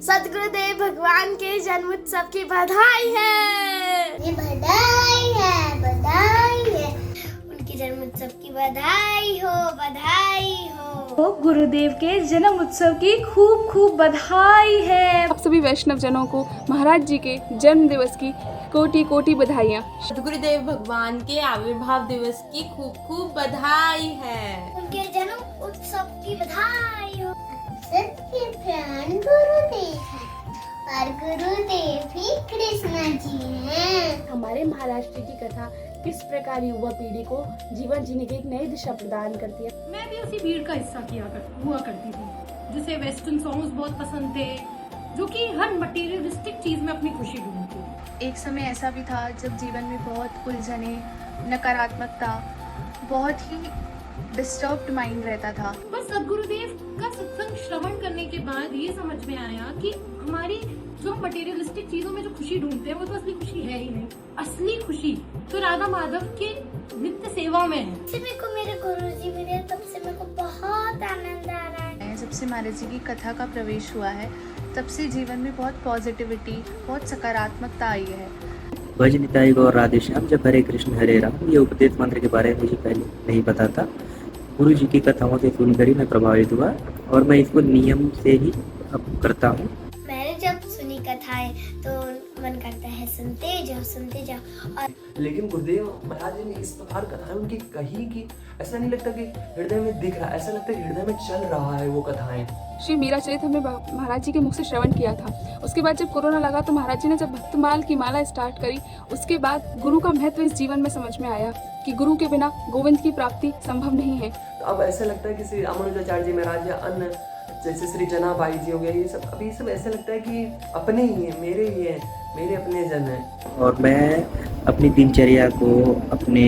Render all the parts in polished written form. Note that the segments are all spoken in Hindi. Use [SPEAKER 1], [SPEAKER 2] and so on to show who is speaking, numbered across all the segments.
[SPEAKER 1] सदगुरुदेव भगवान के जन्म उत्सव की बधाई है।
[SPEAKER 2] ये बधाई है, बधाई है। उनके जन्म उत्सव की बधाई हो, बधाई हो।
[SPEAKER 3] तो गुरुदेव के जन्म उत्सव की खूब खूब बधाई है।
[SPEAKER 4] आप सभी वैष्णव जनों को महाराज जी के जन्म दिवस की कोटि कोटि बधाइयाँ।
[SPEAKER 5] सदगुरुदेव भगवान के आविर्भाव दिवस की खूब खूब बधाई है।
[SPEAKER 2] उनके जन्म उत्सव की बधाई हो। सबके प्राण गुरुदेव हैं और गुरुदेव ही कृष्ण जी हैं।
[SPEAKER 3] हमारे महाराज जी की कथा किस प्रकार युवा पीढ़ी को जीवन जीने की एक नई दिशा प्रदान करती है।
[SPEAKER 6] मैं भी उसी भीड़ का हिस्सा हुआ करती थी जिसे वेस्टर्न सॉन्ग्स बहुत पसंद थे, जो कि हर मटेरियलिस्टिक चीज में अपनी खुशी ढूंढती थी।
[SPEAKER 7] एक समय ऐसा भी था जब जीवन में बहुत उलझने, नकारात्मकता, बहुत ही डिस्टर्ब्ड माइंड रहता था।
[SPEAKER 6] बस सदगुरुदेव का सत्संग श्रवण करने के बाद ये समझ में आया कि हमारी जो मटेरियलिस्टिक चीजों में जो खुशी ढूंढते हैं वो तो असली खुशी है ही नहीं। असली खुशी तो राधा माधव के नित्य सेवा में है।
[SPEAKER 2] जब मेरे को मेरे गुरुजी मिले तब से मेरे को बहुत आनंद आ रहा है।
[SPEAKER 7] जब से महाराज जी की कथा का प्रवेश हुआ है तब से जीवन में बहुत पॉजिटिविटी, बहुत सकारात्मकता आई है।
[SPEAKER 8] भज निताई गौर राधे श्याम। जब हरे कृष्ण हरे राम ये उपदेश मंत्र के बारे में मुझे पहले नहीं पता था। गुरु जी की कथाओं से सुनकर ही मैं प्रभावित हुआ और मैं इसको नियम से ही अब करता हूँ।
[SPEAKER 2] मैंने जब सुनी कथाएं तो मन करता है सुनते जाओ। और
[SPEAKER 9] लेकिन गुरुदेव महाराज जी ने इस प्रकार कथाएं उनकी कही कि ऐसा नहीं लगता कि हृदय में दिख रहा है, ऐसा लगता है हृदय में चल रहा है वो कथाएं।
[SPEAKER 4] श्री मीरा चरित हमने महाराज जी के मुख से श्रवण किया था। उसके बाद जब कोरोना लगा तो महाराज जी ने जब भक्तमाल की माला स्टार्ट करी, उसके बाद गुरु का महत्व इस जीवन में समझ में आया कि गुरु के बिना गोविंद की प्राप्ति संभव नहीं है।
[SPEAKER 9] तो अब ऐसा लगता है कि श्री रामानुजाचार्य जी महाराज या अन्य जैसे श्री जनाबाई जी हो गया, ये सब अभी सब ऐसा लगता है कि अपने ही हैं, मेरे ही हैं, मेरे अपने जन हैं।
[SPEAKER 8] और मैं अपनी दिनचर्या को, अपने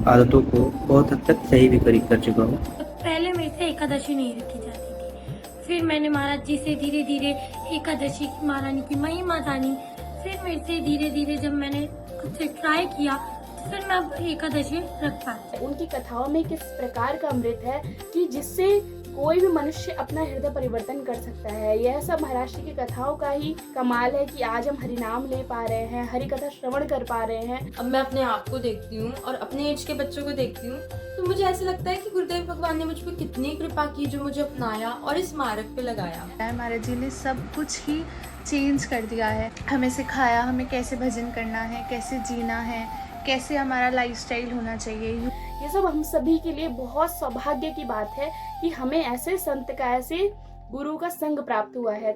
[SPEAKER 8] आदतों को बहुत हद तक सही भी कर चुका हूँ।
[SPEAKER 10] पहले मेरे से एकादशी नहीं रखी जाती थी, फिर मैंने महाराज जी से धीरे धीरे एकादशी की महारानी की महिमा जानी। फिर मेरे से धीरे धीरे जब मैंने खुद से ट्राई किया तो फिर मैं अब एकादशी रख पाती।
[SPEAKER 3] उनकी कथाओं में किस प्रकार का अमृत है कि जिससे कोई भी मनुष्य अपना हृदय परिवर्तन कर सकता है। यह सब महाराज जी की कथाओं का ही कमाल है कि आज हम हरि नाम ले पा रहे हैं, हरि कथा श्रवण कर पा रहे हैं।
[SPEAKER 5] अब मैं अपने आप को देखती हूँ और अपने एज के बच्चों को देखती हूँ तो मुझे ऐसा लगता है कि गुरुदेव भगवान ने मुझ पर कितनी कृपा की जो मुझे अपनाया और इस मार्ग पे लगाया।
[SPEAKER 7] महाराज जी ने सब कुछ ही चेंज कर दिया है। हमें सिखाया हमें कैसे भजन करना है, कैसे जीना है, कैसे हमारा लाइफस्टाइल होना चाहिए।
[SPEAKER 3] ये सब हम सभी के लिए बहुत सौभाग्य की बात है कि हमें ऐसे संत का, ऐसे गुरु का संग प्राप्त हुआ है।